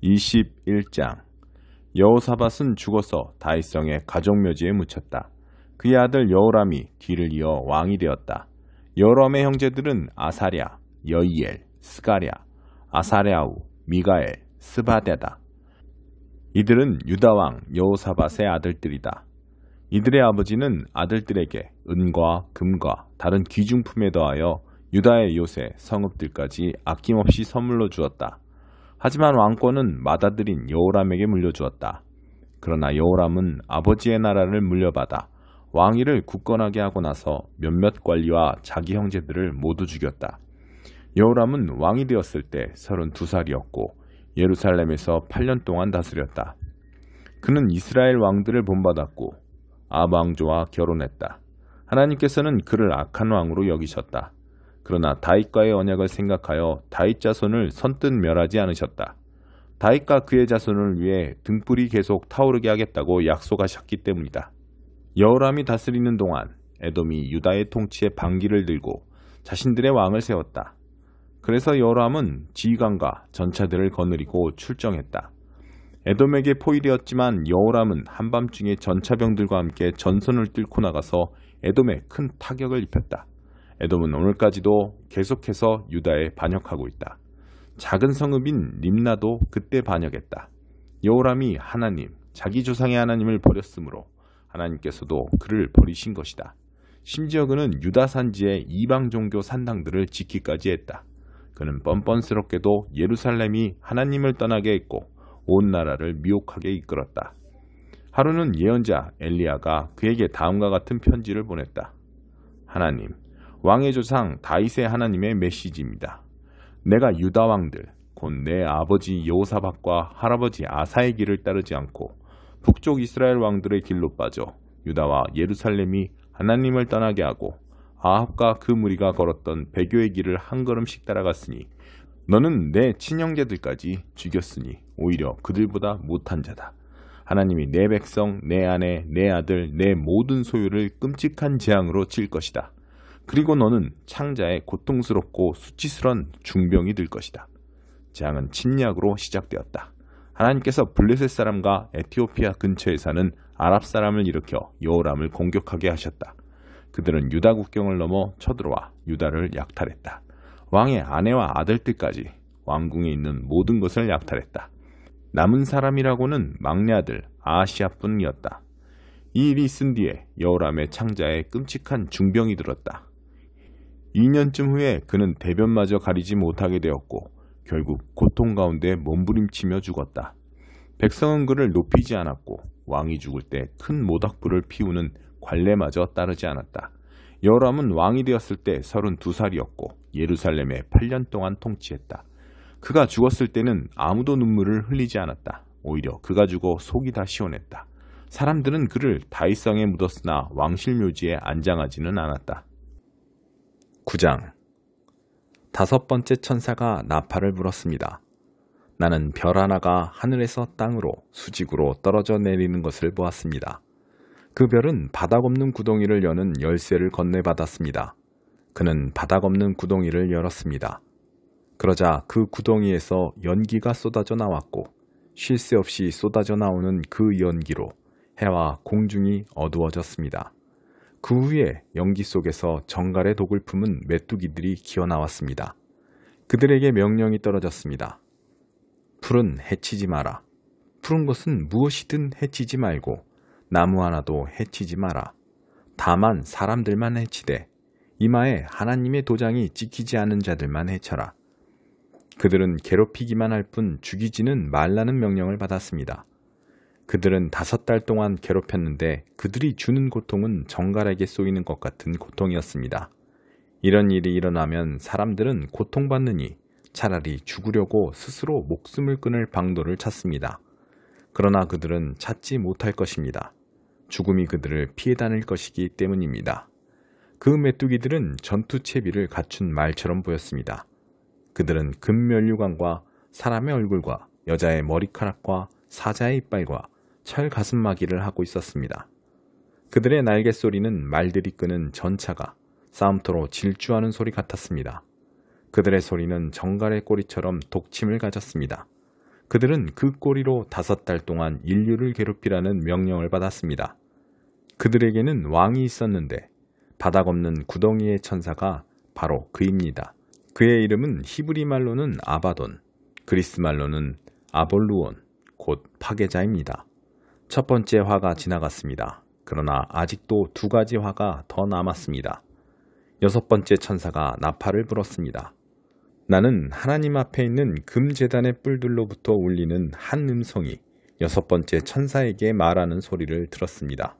21장. 여호사밧은 죽어서 다윗성의 가족묘지에 묻혔다. 그의 아들 여호람이 뒤를 이어 왕이 되었다. 여호람의 형제들은 아사랴, 여이엘, 스가랴, 아사랴우, 미가엘, 스바데다. 이들은 유다왕 여호사밧의 아들들이다. 이들의 아버지는 아들들에게 은과 금과 다른 귀중품에 더하여 유다의 요새, 성읍들까지 아낌없이 선물로 주었다. 하지만 왕권은 맏아들인 여호람에게 물려주었다. 그러나 여호람은 아버지의 나라를 물려받아 왕위를 굳건하게 하고 나서 몇몇 관리와 자기 형제들을 모두 죽였다. 여호람은 왕이 되었을 때 32살이었고 예루살렘에서 8년 동안 다스렸다. 그는 이스라엘 왕들을 본받았고 아합 왕조와 결혼했다. 하나님께서는 그를 악한 왕으로 여기셨다. 그러나 다윗과의 언약을 생각하여 다윗 자손을 선뜻 멸하지 않으셨다. 다윗과 그의 자손을 위해 등불이 계속 타오르게 하겠다고 약속하셨기 때문이다. 여호람이 다스리는 동안 에돔이 유다의 통치에 반기를 들고 자신들의 왕을 세웠다. 그래서 여호람은 지휘관과 전차들을 거느리고 출정했다. 에돔에게 포위되었지만 여호람은 한밤중에 전차병들과 함께 전선을 뚫고 나가서 에돔에 큰 타격을 입혔다. 에돔은 오늘까지도 계속해서 유다에 반역하고 있다. 작은 성읍인 림나도 그때 반역했다. 여호람이 하나님, 자기 조상의 하나님을 버렸으므로 하나님께서도 그를 버리신 것이다. 심지어 그는 유다 산지의 이방 종교 산당들을 지키기까지 했다. 그는 뻔뻔스럽게도 예루살렘이 하나님을 떠나게 했고 온 나라를 미혹하게 이끌었다. 하루는 예언자 엘리야가 그에게 다음과 같은 편지를 보냈다. 하나님, 왕의 조상 다윗의 하나님의 메시지입니다. 내가 유다 왕들, 곧 내 아버지 여호사밧과 할아버지 아사의 길을 따르지 않고 북쪽 이스라엘 왕들의 길로 빠져 유다와 예루살렘이 하나님을 떠나게 하고 아합과 그 무리가 걸었던 배교의 길을 한 걸음씩 따라갔으니 너는 내 친형제들까지 죽였으니 오히려 그들보다 못한 자다. 하나님이 내 백성, 내 아내, 내 아들, 내 모든 소유를 끔찍한 재앙으로 칠 것이다. 그리고 너는 창자의 고통스럽고 수치스런 중병이 될 것이다. 재앙은 침략으로 시작되었다. 하나님께서 블레셋 사람과 에티오피아 근처에 사는 아랍 사람을 일으켜 여호람을 공격하게 하셨다. 그들은 유다 국경을 넘어 쳐들어와 유다를 약탈했다. 왕의 아내와 아들들까지 왕궁에 있는 모든 것을 약탈했다. 남은 사람이라고는 막내 아들 아하시아뿐이었다. 이 일이 있은 뒤에 여호람의 창자에 끔찍한 중병이 들었다. 2년쯤 후에 그는 대변마저 가리지 못하게 되었고 결국 고통 가운데 몸부림치며 죽었다. 백성은 그를 높이지 않았고 왕이 죽을 때 큰 모닥불을 피우는 관례마저 따르지 않았다. 여호람은 왕이 되었을 때 32살이었고 예루살렘에 8년 동안 통치했다. 그가 죽었을 때는 아무도 눈물을 흘리지 않았다. 오히려 그가 죽어 속이 다 시원했다. 사람들은 그를 다윗성에 묻었으나 왕실묘지에 안장하지는 않았다. 9장. 5번째 천사가 나팔을 불었습니다. 나는 별 하나가 하늘에서 땅으로 수직으로 떨어져 내리는 것을 보았습니다. 그 별은 바닥 없는 구덩이를 여는 열쇠를 건네받았습니다. 그는 바닥 없는 구덩이를 열었습니다. 그러자 그 구덩이에서 연기가 쏟아져 나왔고 쉴 새 없이 쏟아져 나오는 그 연기로 해와 공중이 어두워졌습니다. 그 후에 연기 속에서 정갈의 독을 품은 메뚜기들이 기어나왔습니다. 그들에게 명령이 떨어졌습니다. 풀은 해치지 마라. 푸른 것은 무엇이든 해치지 말고 나무 하나도 해치지 마라. 다만 사람들만 해치되 이마에 하나님의 도장이 찍히지 않은 자들만 해쳐라. 그들은 괴롭히기만 할 뿐 죽이지는 말라는 명령을 받았습니다. 그들은 5달 동안 괴롭혔는데 그들이 주는 고통은 정갈에게 쏘이는 것 같은 고통이었습니다. 이런 일이 일어나면 사람들은 고통받느니 차라리 죽으려고 스스로 목숨을 끊을 방도를 찾습니다. 그러나 그들은 찾지 못할 것입니다. 죽음이 그들을 피해 다닐 것이기 때문입니다. 그 메뚜기들은 전투 채비를 갖춘 말처럼 보였습니다. 그들은 금면류관과 사람의 얼굴과 여자의 머리카락과 사자의 이빨과 철 가슴막이를 하고 있었습니다. 그들의 날개 소리는 말들이 끄는 전차가 싸움터로 질주하는 소리 같았습니다. 그들의 소리는 정갈의 꼬리처럼 독침을 가졌습니다. 그들은 그 꼬리로 5달 동안 인류를 괴롭히라는 명령을 받았습니다. 그들에게는 왕이 있었는데 바닥 없는 구덩이의 천사가 바로 그입니다. 그의 이름은 히브리 말로는 아바돈, 그리스 말로는 아볼루온, 곧 파괴자입니다. 첫 번째 화가 지나갔습니다. 그러나 아직도 2가지 화가 더 남았습니다. 6번째 천사가 나팔을 불었습니다. 나는 하나님 앞에 있는 금제단의 뿔들로부터 울리는 한 음성이 6번째 천사에게 말하는 소리를 들었습니다.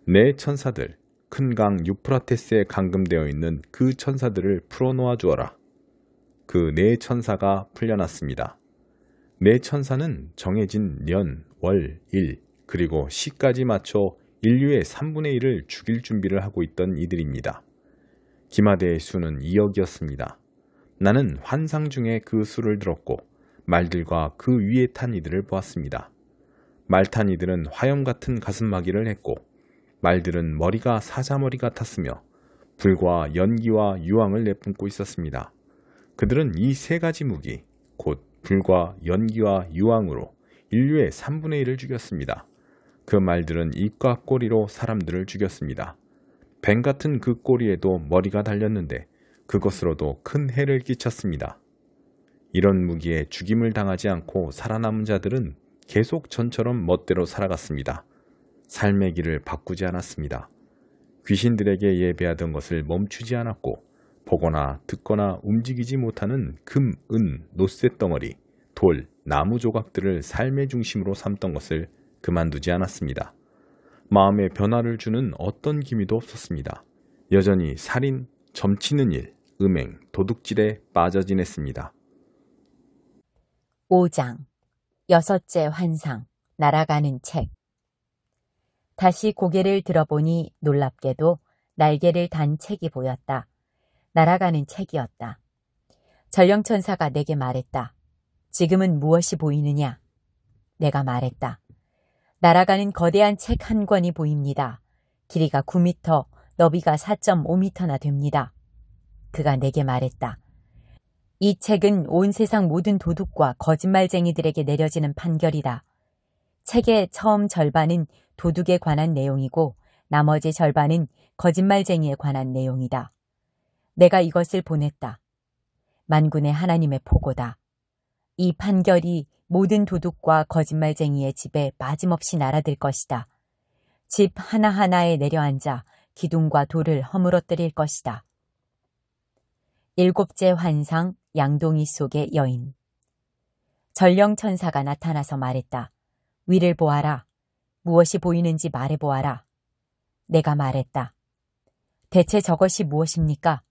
네 천사들, 큰 강 유프라테스에 감금되어 있는 그 천사들을 풀어놓아 주어라. 그 네 천사가 풀려났습니다. 네 천사는 정해진 년, 월, 일, 그리고 시까지 맞춰 인류의 3분의 1을 죽일 준비를 하고 있던 이들입니다. 기마대의 수는 2억이었습니다. 나는 환상 중에 그 수를 들었고 말들과 그 위에 탄 이들을 보았습니다. 말 탄 이들은 화염 같은 가슴마기를 했고 말들은 머리가 사자머리 같았으며 불과 연기와 유황을 내뿜고 있었습니다. 그들은 이 3가지 무기, 곧 불과 연기와 유황으로 인류의 3분의 1을 죽였습니다. 그 말들은 입과 꼬리로 사람들을 죽였습니다. 뱀 같은 그 꼬리에도 머리가 달렸는데 그것으로도 큰 해를 끼쳤습니다. 이런 무기에 죽임을 당하지 않고 살아남은 자들은 계속 전처럼 멋대로 살아갔습니다. 삶의 길을 바꾸지 않았습니다. 귀신들에게 예배하던 것을 멈추지 않았고 보거나 듣거나 움직이지 못하는 금, 은, 노쇠 덩어리, 돌, 나무 조각들을 삶의 중심으로 삼던 것을 그만두지 않았습니다. 마음에 변화를 주는 어떤 기미도 없었습니다. 여전히 살인, 점치는 일, 음행, 도둑질에 빠져 지냈습니다. 5장 6째 환상, 날아가는 책. 다시 고개를 들어보니 놀랍게도 날개를 단 책이 보였다. 날아가는 책이었다. 전령천사가 내게 말했다. 지금은 무엇이 보이느냐? 내가 말했다. 날아가는 거대한 책 한 권이 보입니다. 길이가 9m, 너비가 4.5m나 됩니다. 그가 내게 말했다. 이 책은 온 세상 모든 도둑과 거짓말쟁이들에게 내려지는 판결이다. 책의 처음 절반은 도둑에 관한 내용이고 나머지 절반은 거짓말쟁이에 관한 내용이다. 내가 이것을 보냈다. 만군의 하나님의 포고다. 이 판결이 모든 도둑과 거짓말쟁이의 집에 빠짐없이 날아들 것이다. 집 하나하나에 내려앉아 기둥과 돌을 허물어뜨릴 것이다. 7째 환상, 양동이 속의 여인. 전령천사가 나타나서 말했다. 위를 보아라. 무엇이 보이는지 말해보아라. 내가 말했다. 대체 저것이 무엇입니까?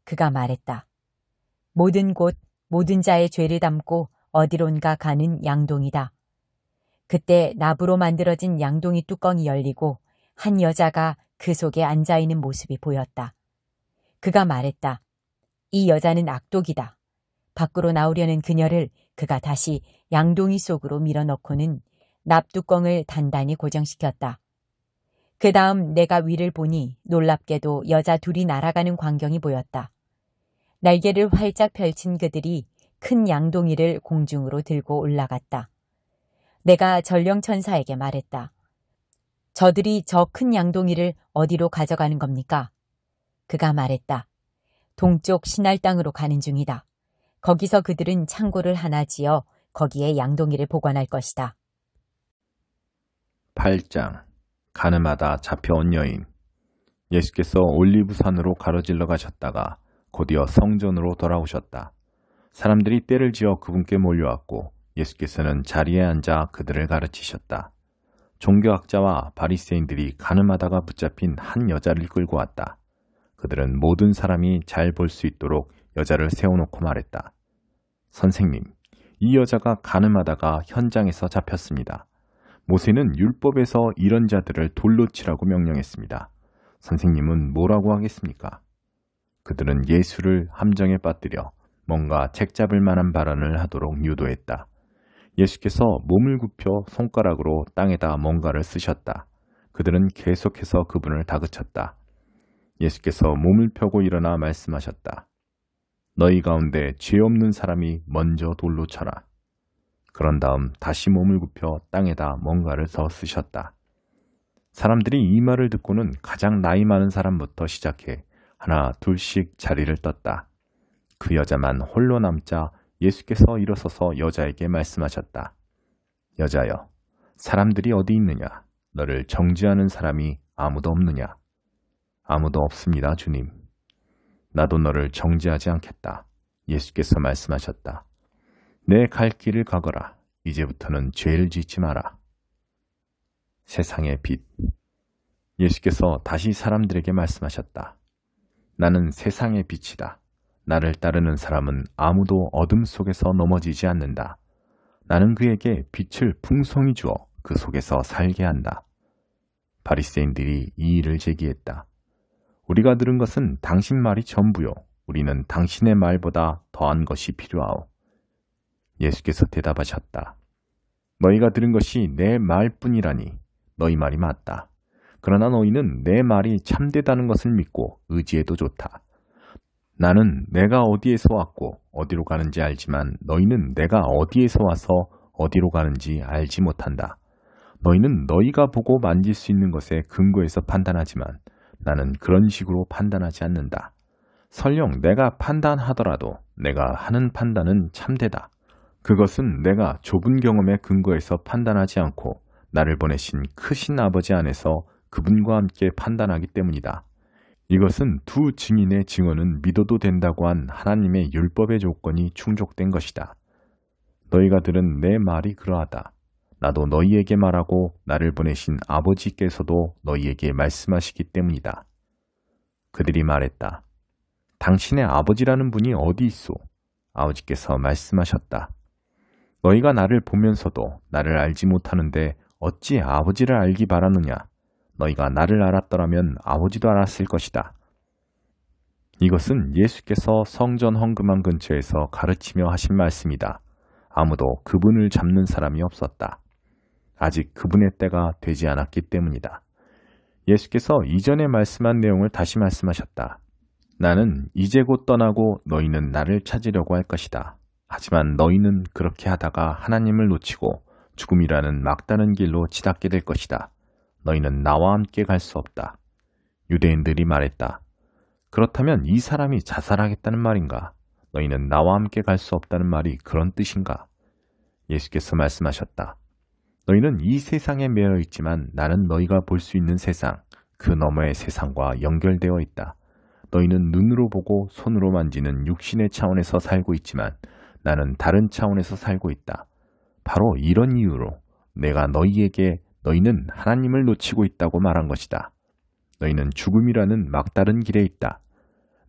그가 말했다. 모든 곳, 모든 자의 죄를 담고 어디론가 가는 양동이다. 그때 나무로 만들어진 양동이 뚜껑이 열리고 한 여자가 그 속에 앉아있는 모습이 보였다. 그가 말했다. 이 여자는 악독이다. 밖으로 나오려는 그녀를 그가 다시 양동이 속으로 밀어넣고는 납뚜껑을 단단히 고정시켰다. 그 다음 내가 위를 보니 놀랍게도 여자 둘이 날아가는 광경이 보였다. 날개를 활짝 펼친 그들이 큰 양동이를 공중으로 들고 올라갔다. 내가 전령천사에게 말했다. 저들이 저 큰 양동이를 어디로 가져가는 겁니까? 그가 말했다. 동쪽 신할 땅으로 가는 중이다. 거기서 그들은 창고를 하나 지어 거기에 양동이를 보관할 것이다. 8장 가늠하다 잡혀온 여인. 예수께서 올리브산으로 가로질러 가셨다가 곧이어 성전으로 돌아오셨다. 사람들이 떼를 지어 그분께 몰려왔고 예수께서는 자리에 앉아 그들을 가르치셨다. 종교학자와 바리새인들이 가늠하다가 붙잡힌 한 여자를 끌고 왔다. 그들은 모든 사람이 잘 볼 수 있도록 여자를 세워놓고 말했다. 선생님, 이 여자가 가늠하다가 현장에서 잡혔습니다. 모세는 율법에서 이런 자들을 돌로 치라고 명령했습니다. 선생님은 뭐라고 하겠습니까? 그들은 예수를 함정에 빠뜨려 뭔가 책잡을 만한 발언을 하도록 유도했다. 예수께서 몸을 굽혀 손가락으로 땅에다 뭔가를 쓰셨다. 그들은 계속해서 그분을 다그쳤다. 예수께서 몸을 펴고 일어나 말씀하셨다. 너희 가운데 죄 없는 사람이 먼저 돌로 쳐라. 그런 다음 다시 몸을 굽혀 땅에다 뭔가를 더 쓰셨다. 사람들이 이 말을 듣고는 가장 나이 많은 사람부터 시작해 하나 둘씩 자리를 떴다. 그 여자만 홀로 남자 예수께서 일어서서 여자에게 말씀하셨다. 여자여, 사람들이 어디 있느냐? 너를 정죄하는 사람이 아무도 없느냐? 아무도 없습니다, 주님. 나도 너를 정죄하지 않겠다. 예수께서 말씀하셨다. 내 갈 길을 가거라. 이제부터는 죄를 짓지 마라. 세상의 빛. 예수께서 다시 사람들에게 말씀하셨다. 나는 세상의 빛이다. 나를 따르는 사람은 아무도 어둠 속에서 넘어지지 않는다. 나는 그에게 빛을 풍성히 주어 그 속에서 살게 한다. 바리새인들이 이 일을 제기했다. 우리가 들은 것은 당신 말이 전부요. 우리는 당신의 말보다 더한 것이 필요하오. 예수께서 대답하셨다. 너희가 들은 것이 내 말뿐이라니 너희 말이 맞다. 그러나 너희는 내 말이 참되다는 것을 믿고 의지해도 좋다. 나는 내가 어디에서 왔고 어디로 가는지 알지만 너희는 내가 어디에서 와서 어디로 가는지 알지 못한다. 너희는 너희가 보고 만질 수 있는 것에 근거해서 판단하지만 나는 그런 식으로 판단하지 않는다. 설령 내가 판단하더라도 내가 하는 판단은 참되다. 그것은 내가 좁은 경험에 근거해서 판단하지 않고 나를 보내신 크신 아버지 안에서 그분과 함께 판단하기 때문이다. 이것은 두 증인의 증언은 믿어도 된다고 한 하나님의 율법의 조건이 충족된 것이다. 너희가 들은 내 말이 그러하다. 나도 너희에게 말하고 나를 보내신 아버지께서도 너희에게 말씀하시기 때문이다. 그들이 말했다. 당신의 아버지라는 분이 어디 있소? 아버지께서 말씀하셨다. 너희가 나를 보면서도 나를 알지 못하는데 어찌 아버지를 알기 바라느냐? 너희가 나를 알았더라면 아버지도 알았을 것이다. 이것은 예수께서 성전 헌금함 근처에서 가르치며 하신 말씀이다. 아무도 그분을 잡는 사람이 없었다. 아직 그분의 때가 되지 않았기 때문이다. 예수께서 이전에 말씀한 내용을 다시 말씀하셨다. 나는 이제 곧 떠나고 너희는 나를 찾으려고 할 것이다. 하지만 너희는 그렇게 하다가 하나님을 놓치고 죽음이라는 막다른 길로 치닫게 될 것이다. 너희는 나와 함께 갈 수 없다. 유대인들이 말했다. 그렇다면 이 사람이 자살하겠다는 말인가? 너희는 나와 함께 갈 수 없다는 말이 그런 뜻인가? 예수께서 말씀하셨다. 너희는 이 세상에 매여 있지만 나는 너희가 볼 수 있는 세상, 그 너머의 세상과 연결되어 있다. 너희는 눈으로 보고 손으로 만지는 육신의 차원에서 살고 있지만 나는 다른 차원에서 살고 있다. 바로 이런 이유로 내가 너희에게 너희는 하나님을 놓치고 있다고 말한 것이다. 너희는 죽음이라는 막다른 길에 있다.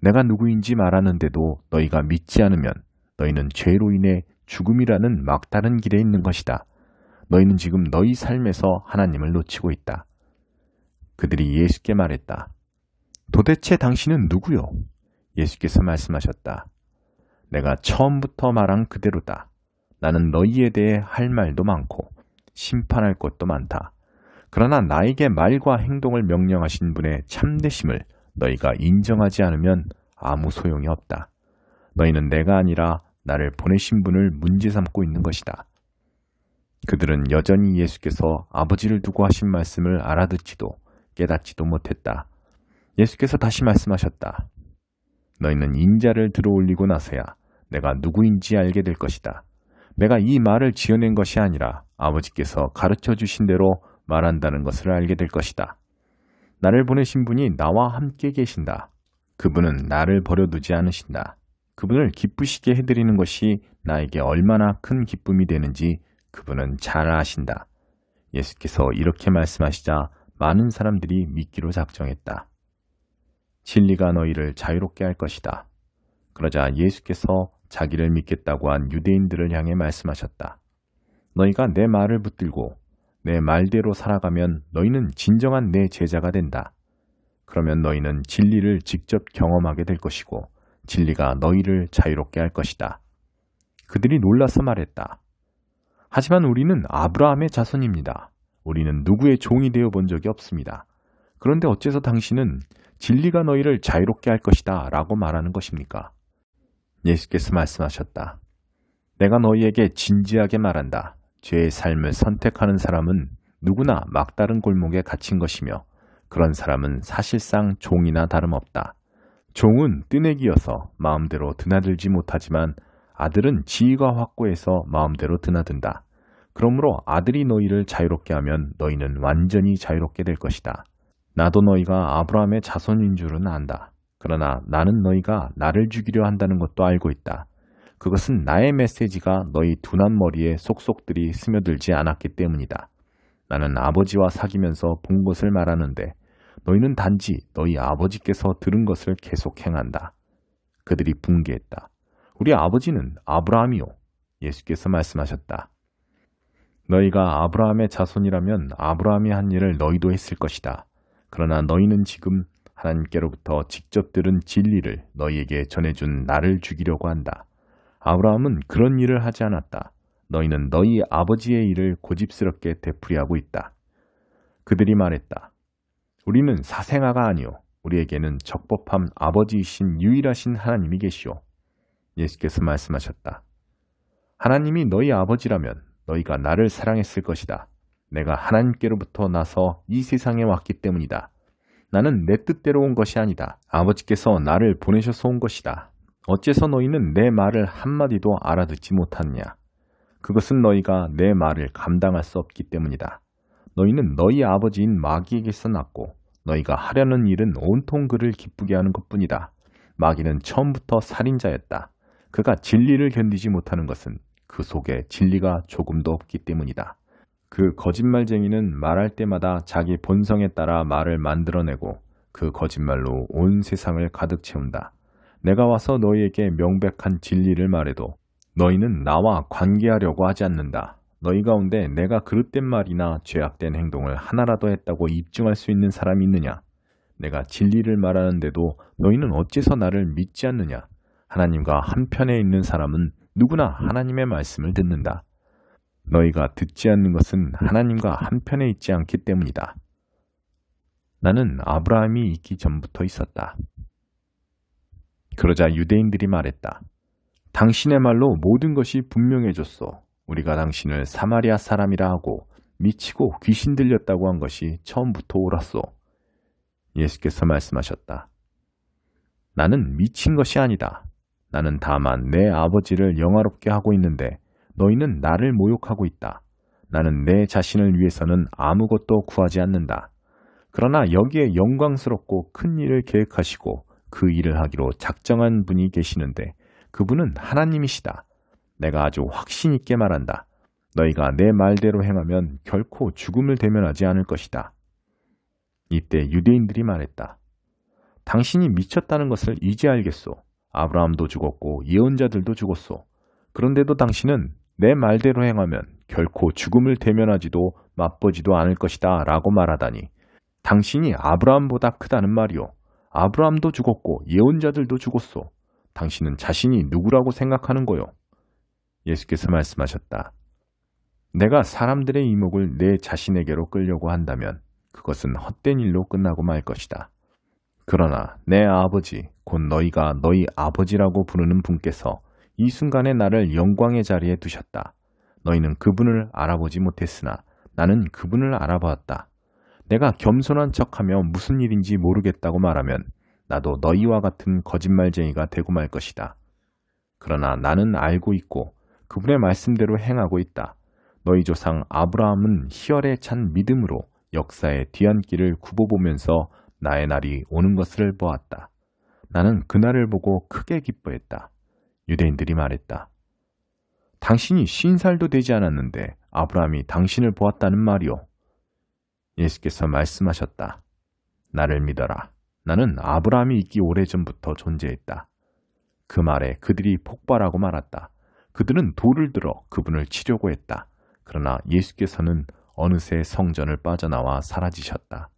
내가 누구인지 말하는데도 너희가 믿지 않으면 너희는 죄로 인해 죽음이라는 막다른 길에 있는 것이다. 너희는 지금 너희 삶에서 하나님을 놓치고 있다. 그들이 예수께 말했다. 도대체 당신은 누구요? 예수께서 말씀하셨다. 내가 처음부터 말한 그대로다. 나는 너희에 대해 할 말도 많고 심판할 것도 많다. 그러나 나에게 말과 행동을 명령하신 분의 참되심을 너희가 인정하지 않으면 아무 소용이 없다. 너희는 내가 아니라 나를 보내신 분을 문제 삼고 있는 것이다. 그들은 여전히 예수께서 아버지를 두고 하신 말씀을 알아듣지도 깨닫지도 못했다. 예수께서 다시 말씀하셨다. 너희는 인자를 들어올리고 나서야 내가 누구인지 알게 될 것이다. 내가 이 말을 지어낸 것이 아니라 아버지께서 가르쳐 주신 대로 말한다는 것을 알게 될 것이다. 나를 보내신 분이 나와 함께 계신다. 그분은 나를 버려두지 않으신다. 그분을 기쁘시게 해드리는 것이 나에게 얼마나 큰 기쁨이 되는지 그분은 잘 아신다. 예수께서 이렇게 말씀하시자 많은 사람들이 믿기로 작정했다. 진리가 너희를 자유롭게 할 것이다. 그러자 예수께서 자기를 믿겠다고 한 유대인들을 향해 말씀하셨다. 너희가 내 말을 붙들고 내 말대로 살아가면 너희는 진정한 내 제자가 된다. 그러면 너희는 진리를 직접 경험하게 될 것이고 진리가 너희를 자유롭게 할 것이다. 그들이 놀라서 말했다. 하지만 우리는 아브라함의 자손입니다. 우리는 누구의 종이 되어 본 적이 없습니다. 그런데 어째서 당신은 진리가 너희를 자유롭게 할 것이다 라고 말하는 것입니까? 예수께서 말씀하셨다. 내가 너희에게 진지하게 말한다. 죄의 삶을 선택하는 사람은 누구나 막다른 골목에 갇힌 것이며 그런 사람은 사실상 종이나 다름없다. 종은 뜨내기여서 마음대로 드나들지 못하지만 아들은 지위가 확고해서 마음대로 드나든다. 그러므로 아들이 너희를 자유롭게 하면 너희는 완전히 자유롭게 될 것이다. 나도 너희가 아브라함의 자손인 줄은 안다. 그러나 나는 너희가 나를 죽이려 한다는 것도 알고 있다. 그것은 나의 메시지가 너희 둔한 머리에 속속들이 스며들지 않았기 때문이다. 나는 아버지와 사귀면서 본 것을 말하는데 너희는 단지 너희 아버지께서 들은 것을 계속 행한다. 그들이 붕괴했다. 우리 아버지는 아브라함이요. 예수께서 말씀하셨다. 너희가 아브라함의 자손이라면 아브라함이 한 일을 너희도 했을 것이다. 그러나 너희는 지금 하나님께로부터 직접 들은 진리를 너희에게 전해준 나를 죽이려고 한다. 아브라함은 그런 일을 하지 않았다. 너희는 너희 아버지의 일을 고집스럽게 되풀이하고 있다. 그들이 말했다. 우리는 사생아가 아니오. 우리에게는 적법한 아버지이신 유일하신 하나님이 계시오. 예수께서 말씀하셨다. 하나님이 너희 아버지라면 너희가 나를 사랑했을 것이다. 내가 하나님께로부터 나서 이 세상에 왔기 때문이다. 나는 내 뜻대로 온 것이 아니다. 아버지께서 나를 보내셔서 온 것이다. 어째서 너희는 내 말을 한마디도 알아듣지 못하느냐? 그것은 너희가 내 말을 감당할 수 없기 때문이다. 너희는 너희 아버지인 마귀에게서 났고 너희가 하려는 일은 온통 그를 기쁘게 하는 것뿐이다. 마귀는 처음부터 살인자였다. 그가 진리를 견디지 못하는 것은 그 속에 진리가 조금도 없기 때문이다. 그 거짓말쟁이는 말할 때마다 자기 본성에 따라 말을 만들어내고 그 거짓말로 온 세상을 가득 채운다. 내가 와서 너희에게 명백한 진리를 말해도 너희는 나와 관계하려고 하지 않는다. 너희 가운데 내가 그릇된 말이나 죄악된 행동을 하나라도 했다고 입증할 수 있는 사람이 있느냐? 내가 진리를 말하는데도 너희는 어째서 나를 믿지 않느냐? 하나님과 한편에 있는 사람은 누구나 하나님의 말씀을 듣는다. 너희가 듣지 않는 것은 하나님과 한편에 있지 않기 때문이다. 나는 아브라함이 있기 전부터 있었다. 그러자 유대인들이 말했다. 당신의 말로 모든 것이 분명해졌소. 우리가 당신을 사마리아 사람이라 하고 미치고 귀신 들렸다고 한 것이 처음부터 옳았소. 예수께서 말씀하셨다. 나는 미친 것이 아니다. 나는 다만 내 아버지를 영화롭게 하고 있는데 너희는 나를 모욕하고 있다. 나는 내 자신을 위해서는 아무것도 구하지 않는다. 그러나 여기에 영광스럽고 큰 일을 계획하시고 그 일을 하기로 작정한 분이 계시는데 그분은 하나님이시다. 내가 아주 확신 있게 말한다. 너희가 내 말대로 행하면 결코 죽음을 대면하지 않을 것이다. 이때 유대인들이 말했다. 당신이 미쳤다는 것을 이제 알겠소. 아브라함도 죽었고 예언자들도 죽었소. 그런데도 당신은 내 말대로 행하면 결코 죽음을 대면하지도 맛보지도 않을 것이다 라고 말하다니 당신이 아브라함보다 크다는 말이오. 아브라함도 죽었고 예언자들도 죽었소. 당신은 자신이 누구라고 생각하는 거요? 예수께서 말씀하셨다. 내가 사람들의 이목을 내 자신에게로 끌려고 한다면 그것은 헛된 일로 끝나고 말 것이다. 그러나 내 아버지, 곧 너희가 너희 아버지라고 부르는 분께서 이 순간에 나를 영광의 자리에 두셨다. 너희는 그분을 알아보지 못했으나 나는 그분을 알아보았다. 내가 겸손한 척하며 무슨 일인지 모르겠다고 말하면 나도 너희와 같은 거짓말쟁이가 되고 말 것이다. 그러나 나는 알고 있고 그분의 말씀대로 행하고 있다. 너희 조상 아브라함은 희열에 찬 믿음으로 역사의 뒤안길을 굽어보면서 나의 날이 오는 것을 보았다. 나는 그날을 보고 크게 기뻐했다. 유대인들이 말했다. 당신이 50살도 되지 않았는데 아브라함이 당신을 보았다는 말이오. 예수께서 말씀하셨다. 나를 믿어라. 나는 아브라함이 있기 오래전부터 존재했다. 그 말에 그들이 폭발하고 말았다. 그들은 돌을 들어 그분을 치려고 했다. 그러나 예수께서는 어느새 성전을 빠져나와 사라지셨다.